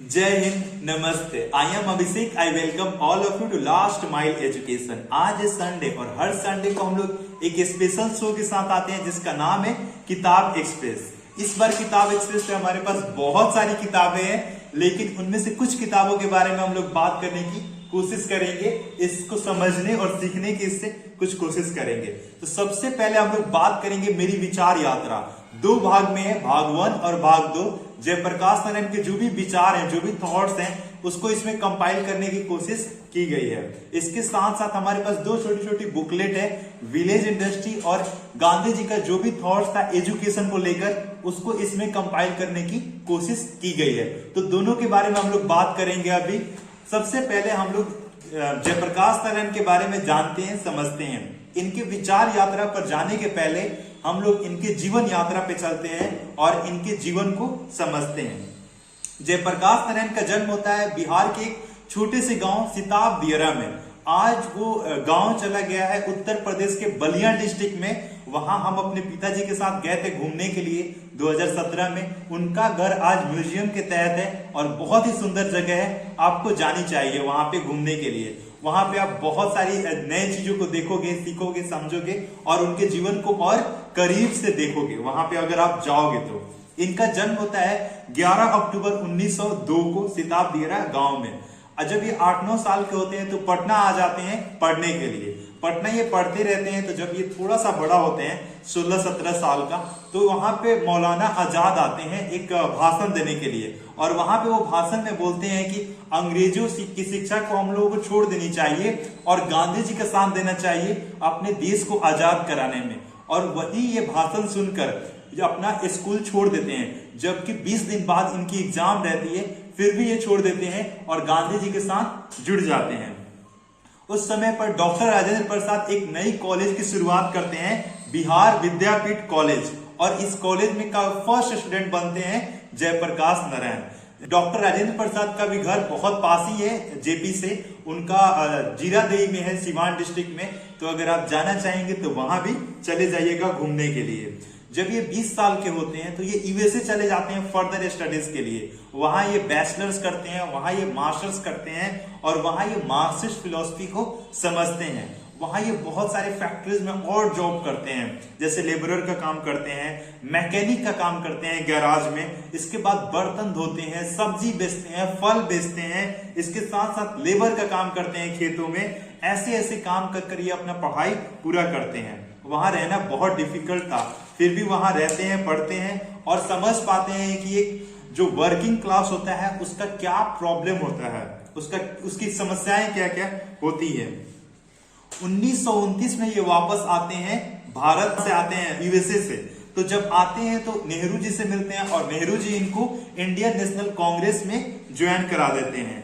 जय हिंद, नमस्ते। I am Abhishek. I welcome all of you to last mile education. आज है संडे और हर संडे को हम लोग एक स्पेशल शो के साथ आते हैं जिसका नाम है किताब एक्सप्रेस। इस बार किताब एक्सप्रेस पे हमारे पास बहुत सारी किताबें हैं, लेकिन उनमें से कुछ किताबों के बारे में हम लोग बात करने की कोशिश करेंगे, इसको समझने और सीखने की इससे कुछ कोशिश करेंगे। तो सबसे पहले हम लोग बात करेंगे मेरी विचार यात्रा। दो भाग में है, भाग 1 और भाग 2। जयप्रकाश नारायण के जो भी विचार हैं, जो भी थॉट्स हैं, उसको इसमें कंपाइल करने की कोशिश की गई है। इसके साथ साथ हमारे पास दो छोटी छोटी बुकलेट है, विलेज इंडस्ट्री और गांधी जी का जो भी थॉट्स था एजुकेशन को लेकर, उसको इसमें कंपाइल करने की कोशिश की गई है। तो दोनों के बारे में हम लोग बात करेंगे अभी। सबसे पहले हम लोग जयप्रकाश नारायण के बारे में जानते हैं, समझते हैं। इनके विचार यात्रा पर जाने के पहले हम लोग इनके जीवन यात्रा पे चलते हैं और इनके जीवन को समझते हैं। जयप्रकाश नारायण का जन्म होता है बिहार के एक छोटे से गांव सिताब दियरा में। आज वो गांव चला गया है उत्तर प्रदेश के बलिया डिस्ट्रिक्ट में। वहां हम अपने पिताजी के साथ गए थे घूमने के लिए 2017 में। उनका घर आज म्यूजियम के तहत है और बहुत ही सुंदर जगह है, आपको जानी चाहिए वहां पे घूमने के लिए। वहां पे आप बहुत सारी नई चीजों को देखोगे, सीखोगे, समझोगे और उनके जीवन को और करीब से देखोगे वहां पे अगर आप जाओगे तो। इनका जन्म होता है 11 अक्टूबर 1902 को सिताब दियरा गांव में। जब ये 8-9 साल के होते हैं तो पटना आ जाते हैं पढ़ने के लिए। पटना ये पढ़ते रहते हैं। तो जब ये थोड़ा सा बड़ा होते हैं 16-17 साल का, तो वहां पे मौलाना आजाद आते हैं एक भाषण देने के लिए। और वहां पे वो भाषण में बोलते हैं कि अंग्रेजों की शिक्षा को हम लोगों को छोड़ देनी चाहिए और गांधी जी का साथ देना चाहिए अपने देश को आजाद कराने में। और वही ये भाषण सुनकर अपना स्कूल छोड़ देते हैं। जबकि 20 दिन बाद इनकी एग्जाम रहती है, फिर भी ये छोड़ देते हैं और गांधी जी के साथ जुड़ जाते हैं। उस समय पर डॉक्टर राजेंद्र प्रसाद एक नई कॉलेज की शुरुआत करते हैं, बिहार विद्यापीठ कॉलेज। और इस कॉलेज में का फर्स्ट स्टूडेंट बनते हैं जयप्रकाश नारायण। डॉक्टर राजेंद्र प्रसाद का भी घर बहुत पास ही है जेपी से। उनका जीरादेई में है, सिवान डिस्ट्रिक्ट में। तो अगर आप जाना चाहेंगे तो वहां भी चले जाइएगा घूमने के लिए। जब ये 20 साल के होते हैं तो ये यूएसए चले जाते हैं फर्दर स्टडीज के लिए। वहां ये बैचलर्स करते हैं, वहां ये मास्टर्स करते हैं और वहां ये मार्क्सिस्ट फिलॉसफी को समझते हैं। वहां ये बहुत सारे फैक्ट्रीज में और जॉब करते हैं, जैसे लेबरर का काम करते हैं, मैकेनिक का काम करते हैं गैराज में। इसके बाद बर्तन धोते हैं, सब्जी बेचते हैं, फल बेचते हैं। इसके साथ साथ लेबर का काम करते हैं खेतों में। ऐसे ऐसे काम कर ये अपना पढ़ाई पूरा करते हैं। वहां रहना बहुत डिफिकल्ट था, फिर भी वहां रहते हैं, पढ़ते हैं और समझ पाते हैं कि एक जो वर्किंग क्लास होता है उसका क्या प्रॉब्लम होता है, उसकी समस्याएं क्या क्या होती है। 1929 में ये वापस आते हैं, भारत से आते हैं, यूएसए से। तो जब आते हैं तो नेहरू जी से मिलते हैं और नेहरू जी इनको इंडियन नेशनल कांग्रेस में ज्वाइन करा देते हैं।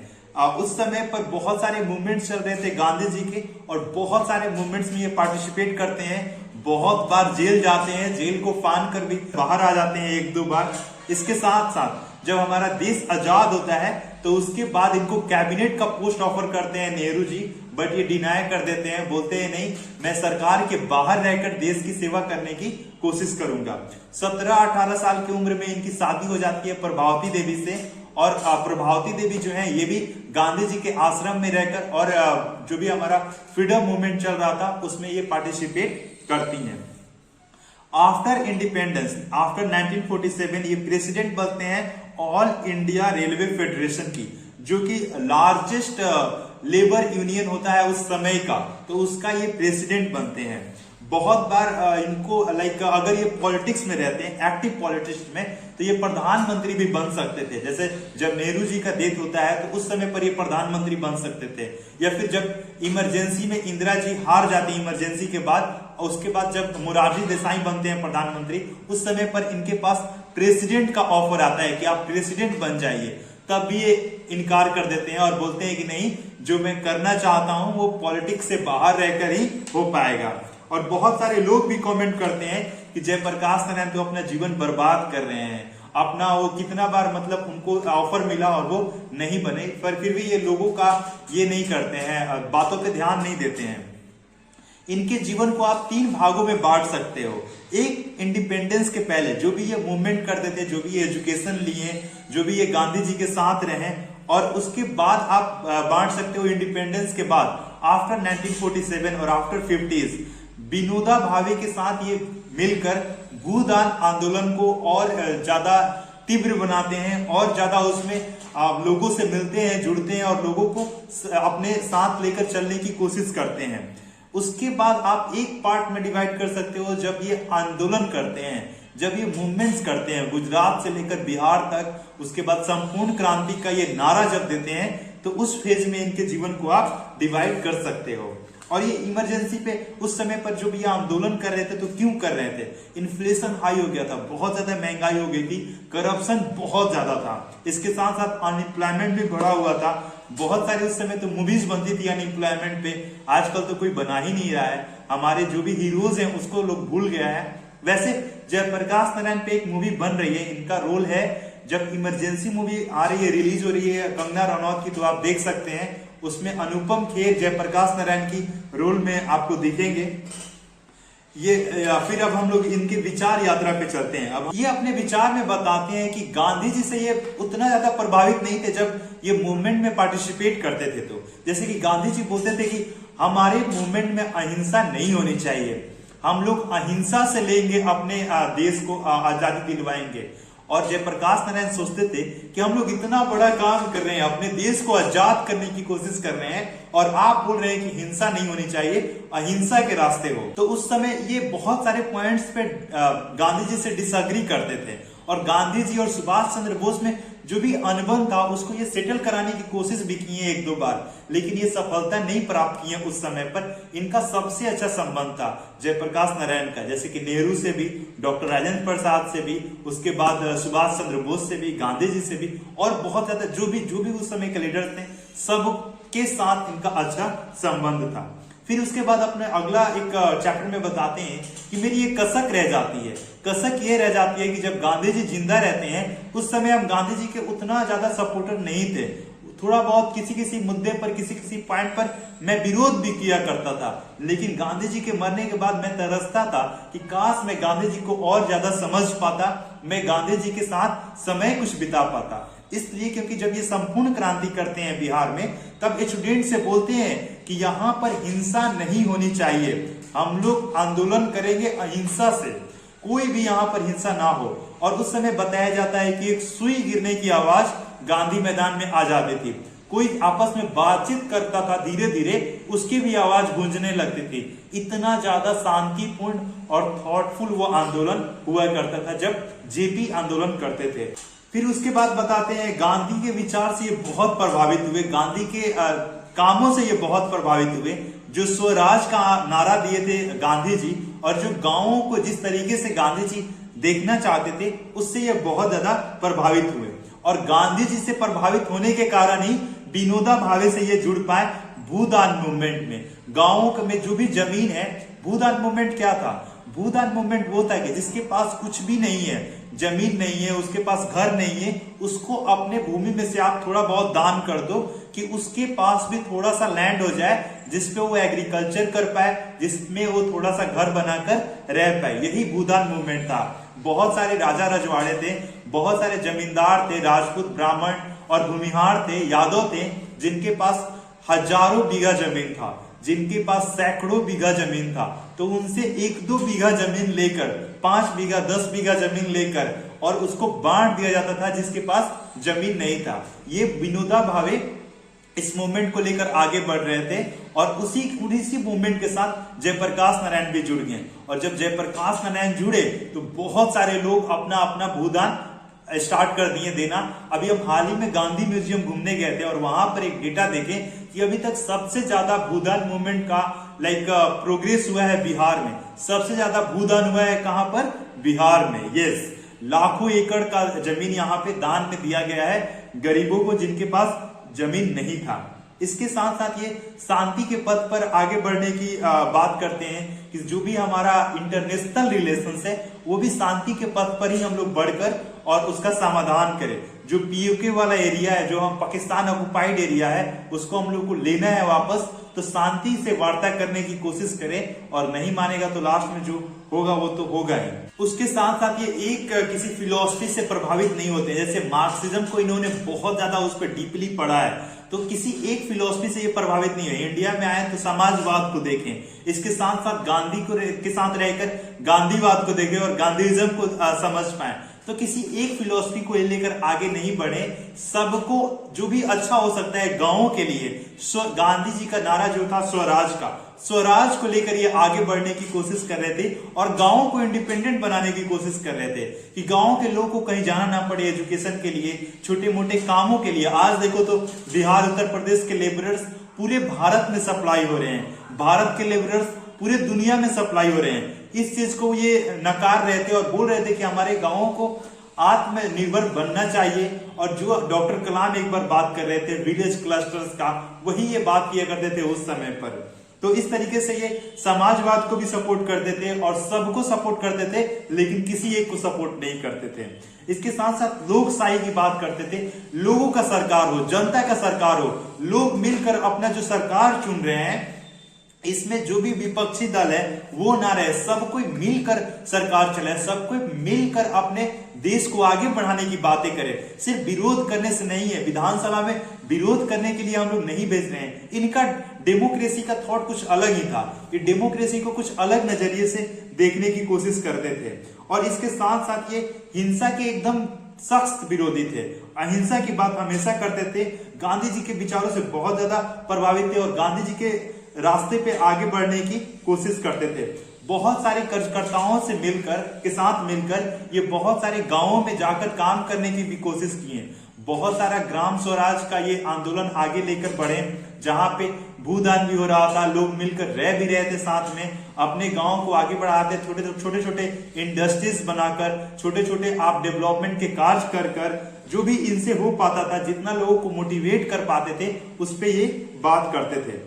उस समय पर बहुत सारे मूवमेंट्स चल रहे थे गांधी जी के और बहुत सारे मूवमेंट्स में ये पार्टिसिपेट करते हैं। बहुत बार जेल जाते हैं, जेल को फान कर भी बाहर आ जाते हैं 1-2 बार। इसके साथ साथ जब हमारा देश आजाद होता है तो उसके बाद इनको कैबिनेट का पोस्ट ऑफर करते हैं नेहरू जी, बट ये डिनाई कर देते हैं। बोलते हैं नहीं, मैं सरकार के बाहर रहकर देश की सेवा करने की कोशिश करूंगा। 17-18 साल की उम्र में इनकी शादी हो जाती है प्रभावती देवी से। और प्रभावती देवी जो है ये भी गांधी जी के आश्रम में रहकर और जो भी हमारा फ्रीडम मूवमेंट चल रहा था उसमें ये पार्टिसिपेट करती हैं। आफ्टर इंडिपेंडेंस, आफ्टर 1947 ये प्रेसिडेंट बनते हैं ऑल इंडिया रेलवे फेडरेशन की, जो कि लार्जेस्ट लेबर यूनियन होता है उस समय का। तो उसका ये प्रेसिडेंट बनते हैं। बहुत बार इनको अगर ये पॉलिटिक्स में रहते हैं, एक्टिव पॉलिटिक्स में, तो ये प्रधानमंत्री भी बन सकते थे। जैसे जब नेहरू जी का डेथ होता है तो उस समय पर ये प्रधानमंत्री बन सकते थे। या फिर जब इमरजेंसी में इंदिरा जी हार जाती है इमरजेंसी के बाद, और उसके बाद जब मोरारजी देसाई बनते हैं प्रधानमंत्री, उस समय पर इनके पास प्रेसिडेंट का ऑफर आता है कि आप प्रेसिडेंट बन जाइए। तब भी ये इनकार कर देते हैं और बोलते हैं कि नहीं, जो मैं करना चाहता हूं वो पॉलिटिक्स से बाहर रहकर ही हो पाएगा। और बहुत सारे लोग भी कमेंट करते हैं कि जयप्रकाश नारायण तो अपना जीवन बर्बाद कर रहे हैं, अपना वो कितना बार मतलब उनको ऑफर मिला और वो नहीं बने, पर फिर भी ये लोगों का ये नहीं करते हैं, बातों पे ध्यान नहीं देते हैं। इनके जीवन को आप 3 भागों में बांट सकते हो। एक, इंडिपेंडेंस के पहले जो भी ये मूवमेंट करते थे, जो भी ये एजुकेशन लिए, जो भी ये गांधी जी के साथ रहे, और उसके बाद आप बांट सकते हो इंडिपेंडेंस के बाद, आफ्टर 1947 और आफ्टर 50s विनोबा भावे के साथ ये मिलकर भूदान आंदोलन को और ज्यादा तीव्र बनाते हैं और ज्यादा उसमें लोगों से मिलते हैं, जुड़ते हैं और लोगों को अपने साथ लेकर चलने की कोशिश करते हैं। उसके बाद आप एक पार्ट में डिवाइड कर सकते हो जब ये आंदोलन करते हैं, जब ये मूवमेंट्स करते हैं गुजरात से लेकर बिहार तक, उसके बाद संपूर्ण क्रांति का ये नारा जब देते हैं, तो उस फेज में इनके जीवन को आप डिवाइड कर सकते हो। और ये इमरजेंसी पे उस समय पर जो भी ये आंदोलन कर रहे थे तो क्यों कर रहे थे? इन्फ्लेशन हाई हो गया था, बहुत ज्यादा महंगाई हो गई थी, करप्शन बहुत ज्यादा था, इसके साथ साथ अनएम्प्लॉयमेंट भी बढ़ा हुआ था। बहुत सारे उस समय तो मूवीज बनती थी अनएम्प्लॉयमेंट पे, आजकल तो कोई बना ही नहीं रहा है। हमारे जो भी हीरोज हैं उसको लोग भूल गया है। वैसे जयप्रकाश नारायण पे एक मूवी बन रही है, इनका रोल है, जब इमरजेंसी मूवी आ रही है, रिलीज हो रही है कंगना रनौत की, तो आप देख सकते हैं उसमें अनुपम खेर जयप्रकाश नारायण की रोल में आपको दिखेंगे। ये फिर अब हम लोग इनके विचार यात्रा पे चलते हैं। अब ये अपने विचार में बताते हैं कि गांधी जी से ये उतना ज्यादा प्रभावित नहीं थे जब ये मूवमेंट में पार्टिसिपेट करते थे। तो जैसे कि गांधी जी बोलते थे कि हमारे मूवमेंट में अहिंसा नहीं होनी चाहिए, हम लोग अहिंसा से लेंगे अपने देश को आजादी दिलवाएंगे। और जयप्रकाश नारायण सोचते थे कि हम लोग इतना बड़ा काम कर रहे हैं, अपने देश को आजाद करने की कोशिश कर रहे हैं, और आप बोल रहे हैं कि हिंसा नहीं होनी चाहिए, अहिंसा के रास्ते हो। तो उस समय ये बहुत सारे पॉइंट्स पे गांधी जी से डिसएग्री करते थे, और गांधी जी और सुभाष चंद्र बोस में जो भी अनबन था उसको ये सेटल कराने की कोशिश भी की है 1-2 बार, लेकिन ये सफलता नहीं प्राप्त की है। उस समय पर इनका सबसे अच्छा संबंध था जयप्रकाश नारायण का, जैसे कि नेहरू से भी, डॉक्टर राजेंद्र प्रसाद से भी, उसके बाद सुभाष चंद्र बोस से भी, गांधी जी से भी, और बहुत ज्यादा जो भी उस समय के लीडर थे सब के साथ इनका अच्छा संबंध था। फिर उसके बाद अपने अगला एक चैप्टर में बताते हैं कि मेरी ये कसक रह जाती है। कसक ये रह जाती है कि जब गांधी जी जिंदा रहते हैं उस समय हम गांधी जी के उतना ज्यादा सपोर्टर नहीं थे, थोड़ा बहुत किसी मुद्दे पर, किसी पॉइंट पर मैं विरोध भी किया करता था, लेकिन गांधी जी के मरने के बाद मैं तरसता था कि काश मैं गांधी जी को और ज्यादा समझ पाता, मैं गांधी जी के साथ समय कुछ बिता पाता। इसलिए क्योंकि जब ये संपूर्ण क्रांति करते हैं बिहार में, तब स्टूडेंट से बोलते हैं कि यहाँ पर हिंसा नहीं होनी चाहिए, हम लोग आंदोलन करेंगे अहिंसा से, कोई भी यहाँ पर हिंसा ना हो। और उस समय बताया जाता है कि एक सुई गिरने की आवाज गांधी मैदान में आ जाती थी, कोई आपस में बातचीत करता था, धीरे धीरे उसकी भी आवाज गूंजने लगती थी। इतना ज्यादा शांतिपूर्ण और थॉटफुल वो आंदोलन हुआ करता था जब जेपी आंदोलन करते थे। फिर उसके बाद बताते हैं गांधी के विचार से ये बहुत प्रभावित हुए, गांधी के कामों से ये बहुत प्रभावित हुए। जो स्वराज का नारा दिए थे गांधी जी, और जो गांवों को जिस तरीके से गांधी जी देखना चाहते थे, उससे ये बहुत ज्यादा प्रभावित हुए। और गांधी जी से प्रभावित होने के कारण ही विनोबा भावे से ये जुड़ पाए भूदान मूवमेंट में। गांवों में जो भी जमीन है, भूदान मूवमेंट क्या था? भूदान मूवमेंट वो था कि जिसके पास कुछ भी नहीं है, जमीन नहीं है, उसके पास घर नहीं है, उसको अपने भूमि में से आप थोड़ा बहुत दान कर दो कि उसके पास भी थोड़ा सा लैंड हो जाए जिसपे वो एग्रीकल्चर कर पाए, जिसमें वो थोड़ा सा घर बनाकर रह पाए। यही भूदान मूवमेंट था। बहुत सारे राजा रजवाड़े थे, बहुत सारे जमींदार थे, राजपूत, ब्राह्मण और भूमिहार थे, यादव थे, जिनके पास हजारों बीघा जमीन था, जिनके पास सैकड़ों बीघा जमीन था। तो उनसे 1-2 बीघा जमीन लेकर, 5 बीघा 10 बीघा जमीन लेकर, और उसको बांट दिया जाता था जिसके पास जमीन नहीं था। ये विनोबा भावे इस मूवमेंट को लेकर आगे बढ़ रहे थे, और उसी मूवमेंट के साथ जयप्रकाश नारायण भी जुड़ गए। और जब जयप्रकाश नारायण जुड़े तो बहुत सारे लोग अपना अपना भूदान स्टार्ट कर दिए देना। अभी हम हाल ही में गांधी म्यूजियम घूमने गए थे और वहां पर एक डेटा देखे कि अभी तक सबसे ज्यादा भूदान मूवमेंट का प्रोग्रेस हुआ है बिहार में। सबसे ज्यादा भूदान हुआ है कहां पर? बिहार में। यस, लाखों एकड़ का जमीन यहाँ पे दान में दिया गया है गरीबों को जिनके पास जमीन नहीं था। इसके साथ साथ ये शांति के पथ पर आगे बढ़ने की बात करते हैं कि जो भी हमारा इंटरनेशनल रिलेशंस है वो भी शांति के पथ पर ही हम लोग बढ़कर और उसका समाधान करें। जो पीओके वाला एरिया है, जो हम पाकिस्तान ऑक्युपाइड एरिया है, उसको हम लोग को लेना है वापस, तो शांति से वार्ता करने की कोशिश करें, और नहीं मानेगा तो लास्ट में जो होगा वो तो होगा ही। उसके साथ साथ ये एक किसी फिलॉसफी से प्रभावित नहीं होते, जैसे मार्क्सिज्म को इन्होंने बहुत ज्यादा उस पर डीपली पढ़ा है, तो किसी एक फिलॉसफी से ये प्रभावित नहीं है। इंडिया में आए तो समाजवाद को देखें, इसके साथ साथ गांधी को के साथ रहकर गांधीवाद को देखें और गांधीइज्म को समझ पाए। तो किसी एक फिलॉसफी को लेकर आगे नहीं बढ़े, सबको जो भी अच्छा हो सकता है गांवों के लिए, गांधी जी का नारा जो था स्वराज का, स्वराज को लेकर ये आगे बढ़ने की कोशिश कर रहे थे और गांवों को इंडिपेंडेंट बनाने की कोशिश कर रहे थे कि गांवों के लोगों को कहीं जाना ना पड़े एजुकेशन के लिए, छोटे मोटे कामों के लिए। आज देखो तो बिहार उत्तर प्रदेश के लेबरर्स पूरे भारत में सप्लाई हो रहे हैं, भारत के लेबरर्स पूरे दुनिया में सप्लाई हो रहे हैं। इस चीज को ये नकार रहे थे और बोल रहे थे कि हमारे गांवों को आत्मनिर्भर बनना चाहिए। और जो डॉक्टर कलाम एक बार बात कर रहे थे विलेज क्लस्टर्स का, वही ये बात किया करते थे उस समय पर। तो इस तरीके से ये समाजवाद को भी सपोर्ट करते थे और सबको सपोर्ट करते थे, लेकिन किसी एक को सपोर्ट नहीं करते थे। इसके साथ साथ लोकशाही की बात करते थे, लोगों का सरकार हो, जनता का सरकार हो, लोग मिलकर अपना जो सरकार चुन रहे हैं, इसमें जो भी विपक्षी दल है वो ना रहे, सब कोई मिलकर सरकार चलाए, सब कोई मिलकर अपने देश को आगे बढ़ाने की बातें करे। सिर्फ विरोध करने से नहीं है, विधानसभा में विरोध करने के लिए हम लोग नहीं भेज रहे हैं। इनका डेमोक्रेसी का थॉट कुछ अलग ही था, ये डेमोक्रेसी को कुछ अलग नजरिए से देखने की कोशिश करते थे। और इसके साथ साथ ये हिंसा के एकदम सख्त विरोधी थे, अहिंसा की बात हमेशा करते थे, गांधी जी के विचारों से बहुत ज्यादा प्रभावित थे और गांधी जी के रास्ते पे आगे बढ़ने की कोशिश करते थे। बहुत सारे कार्यकर्ताओं से मिलकर के साथ मिलकर ये बहुत सारे गांवों में जाकर काम करने की भी कोशिश किए। बहुत सारा ग्राम स्वराज का ये आंदोलन आगे लेकर बढ़े, जहां पे भूदान भी हो रहा था, लोग मिलकर रह भी रहे थे साथ में, अपने गांव को आगे बढ़ाते, छोटे छोटे इंडस्ट्रीज बनाकर, छोटे छोटे आप डेवलपमेंट के कार्य कर कर जो भी इनसे हो पाता था, जितना लोगों को मोटिवेट कर पाते थे, उस पर ये बात करते थे।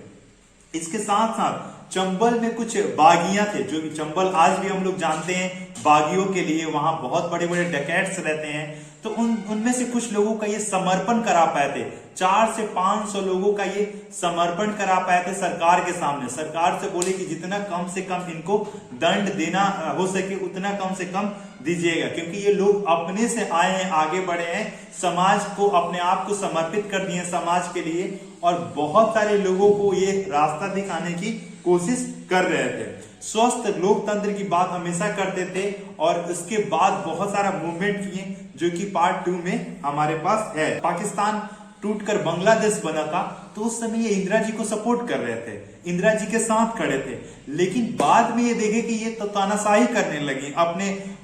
इसके साथ साथ चंबल में कुछ बागियां थे, जो भी चंबल आज भी हम लोग जानते हैं बागियों के लिए, वहां बहुत बड़े बड़े डकैट्स रहते हैं। तो उनमें से कुछ लोगों का ये समर्पण करा पाए थे, 400 से 500 लोगों का ये समर्पण करा पाए थे सरकार के सामने। सरकार से बोले कि जितना कम से कम इनको दंड देना हो सके उतना कम से कम दीजिएगा, क्योंकि ये लोग अपने से आए हैं, आगे बढ़े हैं, समाज को अपने आप को समर्पित कर दिए समाज के लिए, और बहुत सारे लोगों को ये रास्ता दिखाने की कोशिश कर रहे थे। स्वस्थ लोकतंत्र की बात हमेशा करते थे और उसके बाद बहुत सारा मूवमेंट किए, जो कि पार्ट 2 में हमारे पास है। पाकिस्तान टूटकर बांग्लादेश बना था, तो उस समय ये इंदिरा जी को सपोर्ट कर रहे थे, इंदिरा जी के साथ खड़े थे। लेकिन बाद में ये देखे कि ये तो तानाशाही करने लगी,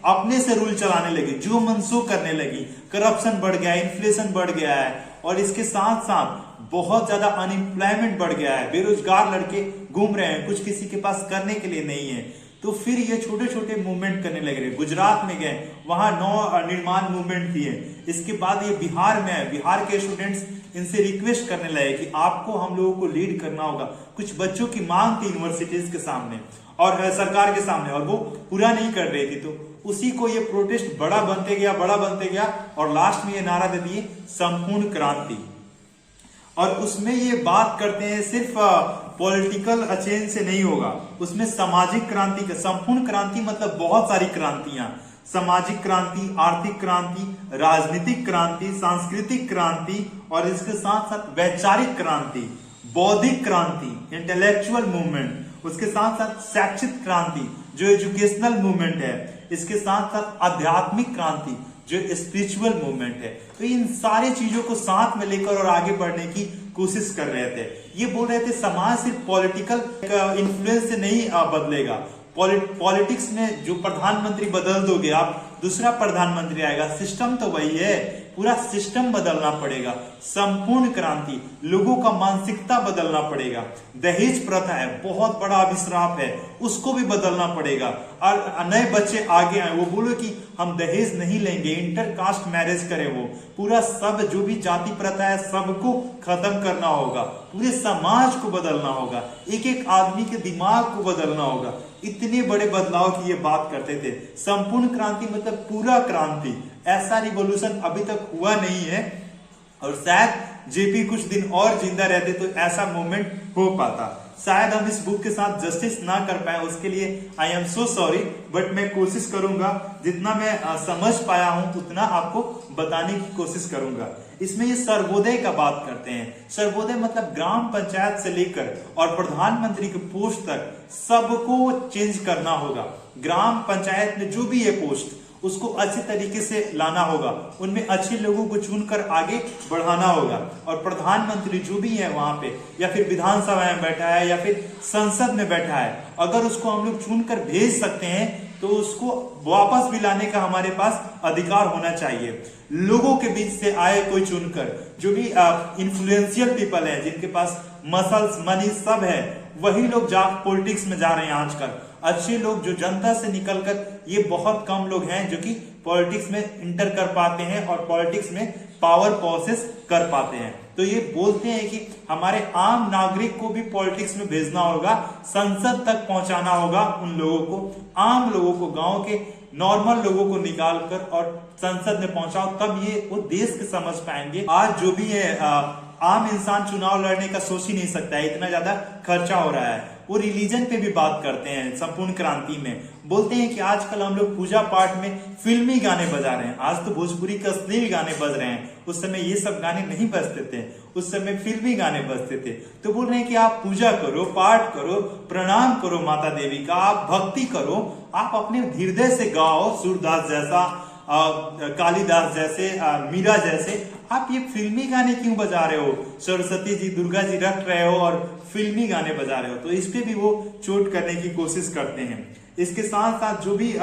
अपने से रूल चलाने लगी, जो मनसू करने लगी, करप्शन बढ़ गया, इन्फ्लेशन बढ़ गया है, और इसके साथ साथ बहुत ज्यादा अनएम्प्लॉयमेंट बढ़ गया है, बेरोजगार लड़के घूम रहे हैं, कुछ किसी के पास करने के लिए नहीं है। तो फिर ये छोटे छोटे मूवमेंट करने लगे, गुजरात में गए, वहां नौ निर्माण मूवमेंट किए। इसके बाद ये बिहार में है, बिहार के स्टूडेंट्स इनसे रिक्वेस्ट करने लगे कि आपको हम लोगों को लीड करना होगा। कुछ बच्चों की मांग थी यूनिवर्सिटीज के सामने और सरकार के सामने, और वो पूरा नहीं कर रही थी। तो उसी को ये प्रोटेस्ट बड़ा बनते गया और लास्ट में ये नारा दे दिए संपूर्ण क्रांति। और उसमें ये बात करते हैं सिर्फ पॉलिटिकल चेंज से नहीं होगा, उसमें सामाजिक क्रांति का, संपूर्ण क्रांति मतलब बहुत सारी क्रांतियां, सामाजिक क्रांति, आर्थिक क्रांति, राजनीतिक क्रांति, सांस्कृतिक क्रांति, और इसके साथ साथ वैचारिक क्रांति, बौद्धिक क्रांति, इंटेलेक्चुअल मूवमेंट, उसके साथ साथ शैक्षिक क्रांति जो एजुकेशनल मूवमेंट है, इसके साथ साथ आध्यात्मिक क्रांति जो स्पिरिचुअल मूवमेंट है। तो इन सारी चीजों को साथ में लेकर और आगे बढ़ने की कोशिश कर रहे थे। ये बोल रहे थे समाज सिर्फ पॉलिटिकल इन्फ्लुएंस से नहीं बदलेगा, पॉलिटिक्स में जो प्रधानमंत्री बदल दोगे आप, दूसरा प्रधानमंत्री आएगा, सिस्टम तो वही है, पूरा सिस्टम बदलना पड़ेगा। संपूर्ण क्रांति, लोगों का मानसिकता बदलना पड़ेगा। दहेज प्रथा है, बहुत बड़ा अभिश्राप है, उसको भी बदलना पड़ेगा। और नए बच्चे आगे आए, वो बोलो कि हम दहेज नहीं लेंगे, इंटर कास्ट मैरिज करें, वो पूरा सब जो भी जाति प्रथा है सबको खत्म करना होगा, पूरे समाज को बदलना होगा, एक एक आदमी के दिमाग को बदलना होगा। इतने बड़े बदलाव की ये बात करते थे। संपूर्ण क्रांति मतलब पूरा क्रांति, ऐसा रिवॉल्यूशन अभी तक हुआ नहीं है और शायद जेपी कुछ दिन और जिंदा रहते तो ऐसा मूवमेंट हो पाता। शायद हम इस बुक के साथ जस्टिस ना कर पाए, उसके लिए I am so sorry, but मैं कोशिश करूंगा जितना मैं समझ पाया हूं उतना आपको बताने की कोशिश करूंगा। इसमें ये सर्वोदय का बात करते हैं। सर्वोदय मतलब ग्राम पंचायत से लेकर और प्रधानमंत्री के पोस्ट तक सबको चेंज करना होगा। ग्राम पंचायत में जो भी है पोस्ट उसको अच्छे तरीके से लाना होगा, उनमें अच्छे लोगों को चुनकर आगे बढ़ाना होगा। और प्रधानमंत्री जो भी है वहां पे या फिर विधानसभा में बैठा है या फिर संसद में बैठा है, अगर उसको हम लोग चुनकर भेज सकते हैं तो उसको वापस भी लाने का हमारे पास अधिकार होना चाहिए। लोगों के बीच से आए कोई चुनकर, जो भी इन्फ्लुएंशियल पीपल है जिनके पास मसल्स मनी सब है, वही लोग पॉलिटिक्स में जा रहे हैं आजकल। अच्छे लोग जो जनता से निकलकर, ये बहुत कम लोग हैं जो कि पॉलिटिक्स में इंटर कर पाते हैं और पॉलिटिक्स में पावर प्रोसेस कर पाते हैं। तो ये बोलते हैं कि हमारे आम नागरिक को भी पॉलिटिक्स में भेजना होगा, संसद तक पहुंचाना होगा उन लोगों को, आम लोगों को, गांव के नॉर्मल लोगों को निकालकर और संसद में पहुंचाओ, तब ये वो देश के समझ पाएंगे। आज जो भी है आम इंसान चुनाव लड़ने का सोच ही नहीं सकता है, इतना ज्यादा खर्चा हो रहा है। वो रिलीजन पे भी बात करते हैं संपूर्ण क्रांति में, बोलते हैं कि आजकल हम लोग पूजा पाठ में फिल्मी गाने बजा रहे हैं। आज तो भोजपुरी के अश्लील गाने बज रहे हैं, उस समय ये सब गाने नहीं बजते थे, उस समय फिल्मी गाने बजते थे। तो बोल रहे हैं कि आप पूजा करो, पाठ करो, प्रणाम करो माता देवी का, आप भक्ति करो, आप अपने हृदय से गाओ, सूरदास जैसा, कालिदास जैसे, मीरा जैसे। आप ये फिल्मी गाने क्यों बजा रहे हो? सरस्वती जी, दुर्गा जी रख रहे हो और फिल्मी गाने बजा रहे हो। तो इस पे भी वो चोट करने की कोशिश करते हैं। इसके साथ साथ जो भी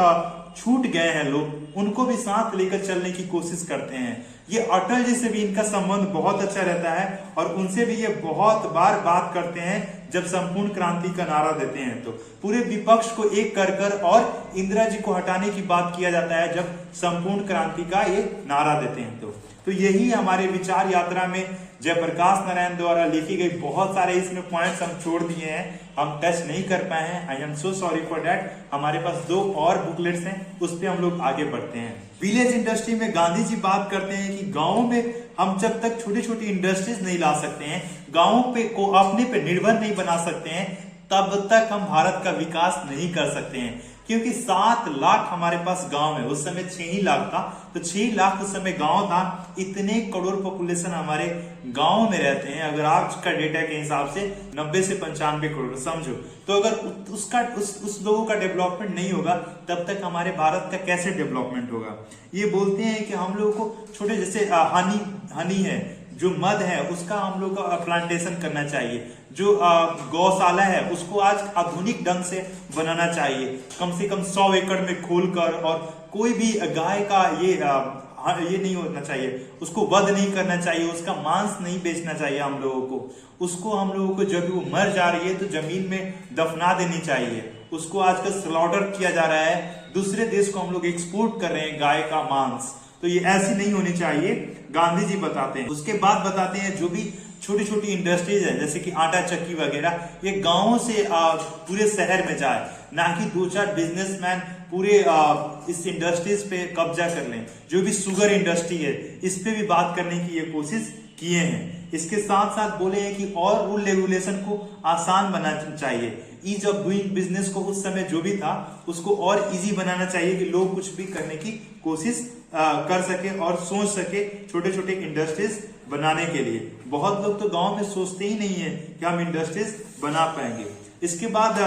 छूट गए हैं लोग, उनको भी साथ लेकर चलने की कोशिश करते हैं। ये अटल जी से भी इनका संबंध बहुत अच्छा रहता है और उनसे भी ये बहुत बार बात करते हैं जब संपूर्ण क्रांति का नारा देते हैं। तो पूरे विपक्ष को एक कर और इंदिरा जी को हटाने की बात किया जाता है जब संपूर्ण क्रांति का ये नारा देते हैं। तो यही हमारे विचार यात्रा में जयप्रकाश नारायण द्वारा लिखी गई बहुत सारे इसमें पॉइंट्स हम छोड़ दिए हैं, हम टच नहीं कर पाए हैं। I am so sorry for that. हमारे पास 2 और बुकलेट्स हैं, उस पर हम लोग आगे बढ़ते हैं। विलेज इंडस्ट्री में गांधी जी बात करते हैं कि गाँव में हम जब तक छोटी छोटी इंडस्ट्रीज नहीं ला सकते हैं, गाँव पे को अपने पे निर्भर नहीं बना सकते हैं, तब तक हम भारत का विकास नहीं कर सकते हैं। क्योंकि 7 लाख हमारे पास गांव है, उस समय 6 ही लाख था, तो 6 लाख उस समय गांव था। इतने करोड़ पॉपुलेशन हमारे गांव में रहते हैं। अगर आज का डेटा के हिसाब से 90 से 95 करोड़ समझो, तो अगर उस लोगों का डेवलपमेंट नहीं होगा तब तक हमारे भारत का कैसे डेवलपमेंट होगा। ये बोलते हैं कि हम लोगों को छोटे, जैसे हनी है, जो मध है, उसका हम लोग का प्लांटेशन करना चाहिए। जो गौशाला है उसको आज आधुनिक ढंग से बनाना चाहिए, कम से कम 100 एकड़ में खोलकर। और कोई भी गाय का ये नहीं होना चाहिए, उसको वध नहीं करना चाहिए, उसका मांस नहीं बेचना चाहिए हम लोगों को। उसको हम लोगों को जब वो मर जा रही है तो जमीन में दफना देनी चाहिए। उसको आजकल स्लॉटर किया जा रहा है, दूसरे देश को हम लोग एक्सपोर्ट कर रहे हैं गाय का मांस। तो ये ऐसी नहीं होनी चाहिए, गांधी जी बताते हैं। उसके बाद बताते हैं जो भी छोटी छोटी इंडस्ट्रीज है, जैसे कि आटा चक्की वगैरह, ये गांवों से पूरे शहर में जाए, ना कि 2-4 बिजनेसमैन पूरे इस इंडस्ट्रीज पे कब्जा कर लें। जो भी शुगर इंडस्ट्री है, इस पे भी बात करने की ये कोशिश किए हैं। इसके साथ साथ बोले हैं कि और रूल रेगुलेशन को आसान बनाना चाहिए। ईज ऑफ डूइंग बिजनेस को उस समय जो भी था उसको और इजी बनाना चाहिए कि लोग कुछ भी करने की कोशिश कर सके और सोच सके छोटे छोटे इंडस्ट्रीज बनाने के लिए। बहुत लोग तो गांव में सोचते ही नहीं है कि हम इंडस्ट्रीज बना पाएंगे। इसके बाद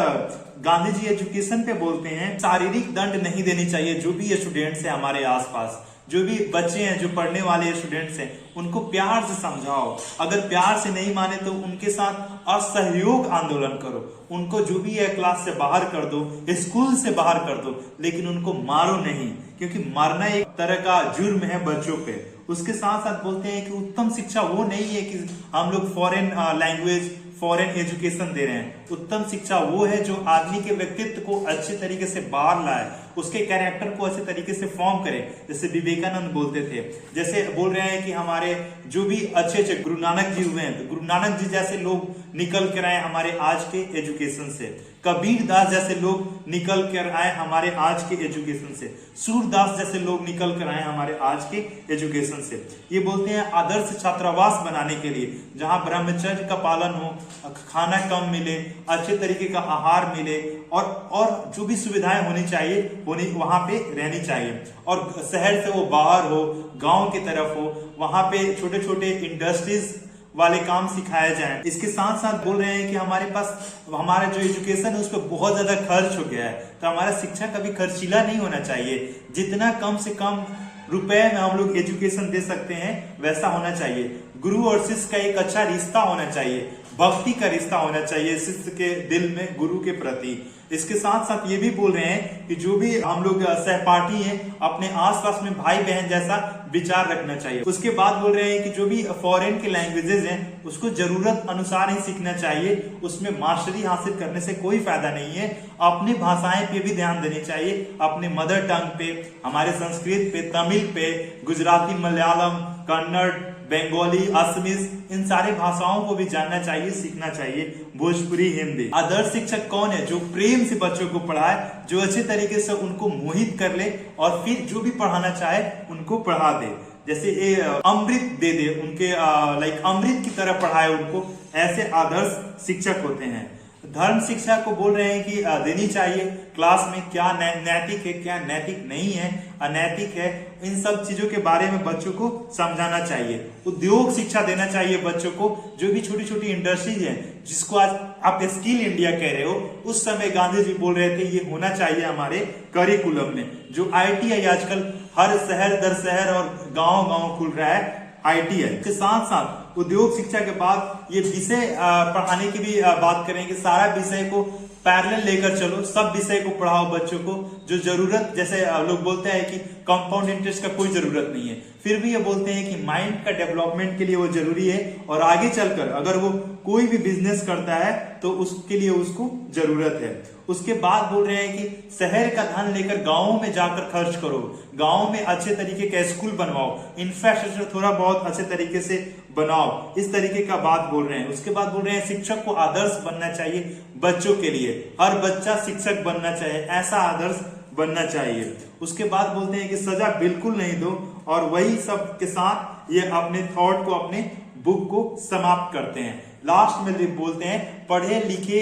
गांधी जी एजुकेशन पे बोलते हैं शारीरिक दंड नहीं देनी चाहिए। जो भी स्टूडेंट्स है हमारे आसपास, जो भी बच्चे हैं, जो पढ़ने वाले स्टूडेंट्स हैं, उनको प्यार से समझाओ। अगर प्यार से नहीं माने तो उनके साथ असहयोग आंदोलन करो। उनको जो भी है क्लास से बाहर कर दो, स्कूल से बाहर कर दो, लेकिन उनको मारो नहीं, क्योंकि मारना एक तरह का जुर्म है बच्चों पे। उसके साथ साथ बोलते हैं कि उत्तम शिक्षा वो नहीं है कि हम लोग फॉरेन लैंग्वेज, फॉरेन एजुकेशन दे रहे हैं। उत्तम शिक्षा वो है जो आदमी के व्यक्तित्व को अच्छे तरीके से बाहर लाए, उसके कैरेक्टर को अच्छे तरीके से फॉर्म करें, जैसे विवेकानंद बोलते थे। जैसे बोल रहे हैं कि हमारे जो भी अच्छे गुरु नानक जी हुए हैं, तो गुरु नानक जी जैसे लोग निकल कर आए हमारे आज के एजुकेशन से, कबीर दास जैसे लोग निकल कर आए हमारे आज के एजुकेशन से, सूरदास जैसे लोग निकल कर आए हमारे आज के एजुकेशन से। ये बोलते हैं आदर्श छात्रावास बनाने के लिए, जहां ब्रह्मचर्य का पालन हो, खाना कम मिले, अच्छे तरीके का आहार मिले और जो भी सुविधाएं होनी चाहिए वहां पे रहनी चाहिए। और शहर से वो बाहर हो, गांव की तरफ हो, वहां पे छोटे छोटे इंडस्ट्रीज वाले काम सिखाए जाएं। इसके साथ साथ बोल रहे हैं कि हमारे पास हमारा जो एजुकेशन है उस पर बहुत ज्यादा खर्च हो गया है, तो हमारा शिक्षा कभी खर्चीला नहीं होना चाहिए। जितना कम से कम रुपए में हम लोग एजुकेशन दे सकते हैं वैसा होना चाहिए। गुरु और शिष्य का एक अच्छा रिश्ता होना चाहिए, भक्ति का रिश्ता होना चाहिए शिष्य के दिल में गुरु के प्रति। इसके साथ साथ ये भी बोल रहे हैं कि जो भी हम लोग सहपाठी हैं अपने आसपास में भाई बहन जैसा विचार रखना चाहिए। उसके बाद बोल रहे हैं कि जो भी फॉरेन के लैंग्वेजेस हैं उसको जरूरत अनुसार ही सीखना चाहिए, उसमें मास्टरी हासिल करने से कोई फायदा नहीं है। अपनी भाषाएं पे भी ध्यान देनी चाहिए, अपने मदर टंग पे, हमारे संस्कृत पे, तमिल पे, गुजराती, मलयालम, कन्नड़, बंगाली, असमीज, इन सारे भाषाओं को भी जानना चाहिए, सीखना चाहिए, भोजपुरी, हिंदी। आदर्श शिक्षक कौन है? जो प्रेम से बच्चों को पढ़ाए, जो अच्छे तरीके से उनको मोहित कर ले और फिर जो भी पढ़ाना चाहे उनको पढ़ा दे। जैसे अमृत दे दे उनके, लाइक अमृत की तरह पढ़ाए उनको, ऐसे आदर्श शिक्षक होते हैं। धर्म शिक्षा को बोल रहे हैं कि देनी चाहिए, क्लास में क्या नैतिक है, क्या नैतिक नहीं है, अनैतिक है, इन सब चीजों के बारे में बच्चों को समझाना चाहिए। उद्योग शिक्षा देना चाहिए बच्चों को, जो भी छोटी छोटी इंडस्ट्रीज है जिसको आज आप स्किल इंडिया कह रहे हो, उस समय गांधी जी बोल रहे थे ये होना चाहिए हमारे करिकुलम में। जो ITI आजकल हर शहर दर शहर और गांव गांव खुल रहा है ITI के साथ साथ उद्योग शिक्षा के बाद ये विषय पढ़ाने की भी बात करेंगे। सारा विषय को पैरेलल लेकर चलो, सब विषय को पढ़ाओ बच्चों को। जो जरूरत, जैसे लोग बोलते हैं कि कंपाउंड इंटरेस्ट का कोई जरूरत नहीं है, फिर भी ये बोलते हैं कि माइंड का डेवलपमेंट के लिए वो जरूरी है, और आगे चलकर अगर वो कोई भी बिजनेस करता है तो उसके लिए उसको जरूरत है। उसके बाद बोल रहे हैं कि शहर का धन लेकर गांवों में जाकर खर्च करो, गांव में अच्छे तरीके का स्कूल बनवाओ, इंफ्रास्ट्रक्चर थोड़ा बहुत अच्छे तरीके से बनाओ, इस तरीके का बात बोल रहे हैं। उसके बाद बोल रहे हैं शिक्षक को आदर्श बनना चाहिए बच्चों के लिए, हर बच्चा शिक्षक बनना चाहिए, ऐसा आदर्श बनना चाहिए। उसके बाद बोलते हैं कि सजा बिल्कुल नहीं दो, और वही सब के साथ ये अपने थॉट को, अपने बुक को समाप्त करते हैं। लास्ट में बोलते हैं पढ़े लिखे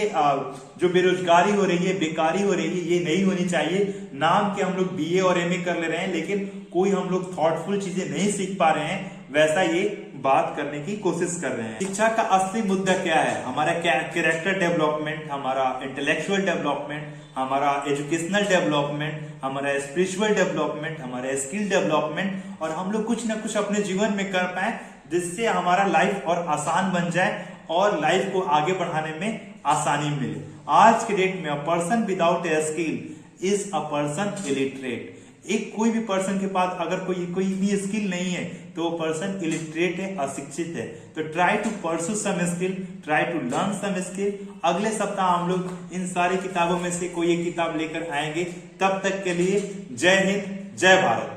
जो बेरोजगारी हो रही है, बेकारी हो रही है, ये नहीं होनी चाहिए। नाम के हम लोग BA और MA कर ले रहे हैं, लेकिन कोई हम लोग थॉटफुल चीजें नहीं सीख पा रहे हैं, वैसा ये बात करने की कोशिश कर रहे हैं। शिक्षा का असली मुद्दा क्या है? हमारा कैरेक्टर डेवलपमेंट, हमारा इंटेलेक्चुअल डेवलपमेंट, हमारा एजुकेशनल डेवलपमेंट, हमारा स्पिरिचुअल डेवलपमेंट, हमारा स्किल डेवलपमेंट, और हम लोग कुछ ना कुछ अपने जीवन में कर पाए जिससे हमारा लाइफ और आसान बन जाए और लाइफ को आगे बढ़ाने में आसानी मिले। आज के डेट में a person without a skill is a person illiterate. एक कोई भी पर्सन के पास अगर कोई भी स्किल नहीं है तो वो पर्सन इलिटरेट है, अशिक्षित है। तो try to pursue some skill, try to learn some skill. अगले सप्ताह हम लोग इन सारी किताबों में से कोई एक किताब लेकर आएंगे। तब तक के लिए जय हिंद, जय भारत।